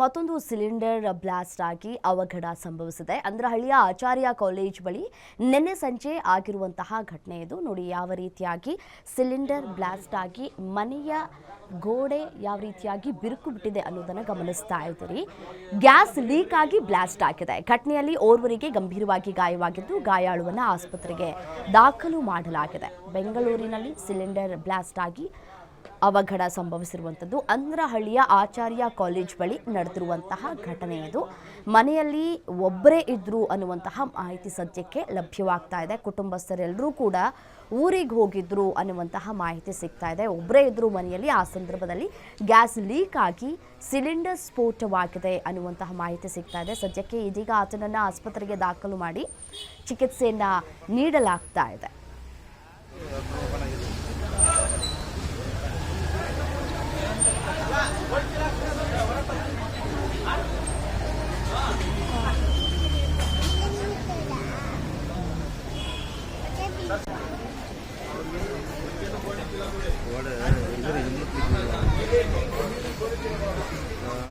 ಮತ್ತೊಂದು cylinder blast ಆಗಿ ಅವಘಡ ಸಂಭವಿಸಿದೆ. ಅಂದ್ರಹಳ್ಳಿಯ ಆಚಾರ್ಯ ಕಾಲೇಜ್ ಬಳಿ ನಿನ್ನೆ ಸಂಜೆ ಆಗಿರುವಂತಹ ಘಟನೆ ಇದು. ನೋಡಿ ಯಾವ ರೀತಿಯಾಗಿ ಸಿಲಿಂಡರ್ ಬ್ಲಾಸ್ಟ್ ಆಗಿ ಮನೆಯ ಗೋಡೆ ಯಾವ ರೀತಿಯಾಗಿ ಬಿರುಕು ಬಿಟ್ಟಿದೆ ಅನ್ನೋದನ್ನ ಗಮನಿಸ್ತಾ ಇದ್ದೀರಿ. ಗ್ಯಾಸ್ ಲೀಕ್ ಆಗಿ ಬ್ಲಾಸ್ಟ್ ಆಗಿದೆ. ಘಟನೆಯಲ್ಲಿ ಓರ್ವರಿಗೆ ಗಂಭೀರವಾಗಿ ಗಾಯವಾಗಿದ್ದು ಗಾಯಾಳುವನ್ನ ಆಸ್ಪತ್ರೆಗೆ ದಾಖಲು ಮಾಡಲಾಗಿದೆ. ಬೆಂಗಳೂರಿನಲ್ಲಿ ಸಿಲಿಂಡರ್ ಬ್ಲಾಸ್ಟ್ ಆಗಿ ಅವಘಡ ಸಂಭವಿಸಿರುವಂಥದ್ದು ಅಂದ್ರಹಳ್ಳಿಯ ಆಚಾರ್ಯ ಕಾಲೇಜ್ ಬಳಿ ನಡೆದಿರುವಂತಹ ಘಟನೆ ಇದು. ಮನೆಯಲ್ಲಿ ಒಬ್ಬರೇ ಇದ್ರು ಅನ್ನುವಂತಹ ಮಾಹಿತಿ ಸದ್ಯಕ್ಕೆ ಲಭ್ಯವಾಗ್ತಾ ಇದೆ. ಕುಟುಂಬಸ್ಥರೆಲ್ಲರೂ ಕೂಡ ಊರಿಗೆ ಹೋಗಿದ್ರು ಅನ್ನುವಂತಹ ಮಾಹಿತಿ ಸಿಗ್ತಾ ಇದೆ. ಒಬ್ಬರೇ ಇದ್ರು ಮನೆಯಲ್ಲಿ. ಆ ಸಂದರ್ಭದಲ್ಲಿ ಗ್ಯಾಸ್ ಲೀಕ್ ಆಗಿ ಸಿಲಿಂಡರ್ ಸ್ಫೋಟವಾಗಿದೆ ಅನ್ನುವಂತಹ ಮಾಹಿತಿ ಸಿಗ್ತಾ ಇದೆ. ಸದ್ಯಕ್ಕೆ ಇದೀಗ ಆತನನ್ನು ಆಸ್ಪತ್ರೆಗೆ ದಾಖಲು ಮಾಡಿ ಚಿಕಿತ್ಸೆಯನ್ನ ನೀಡಲಾಗ್ತಾ ಇದೆ.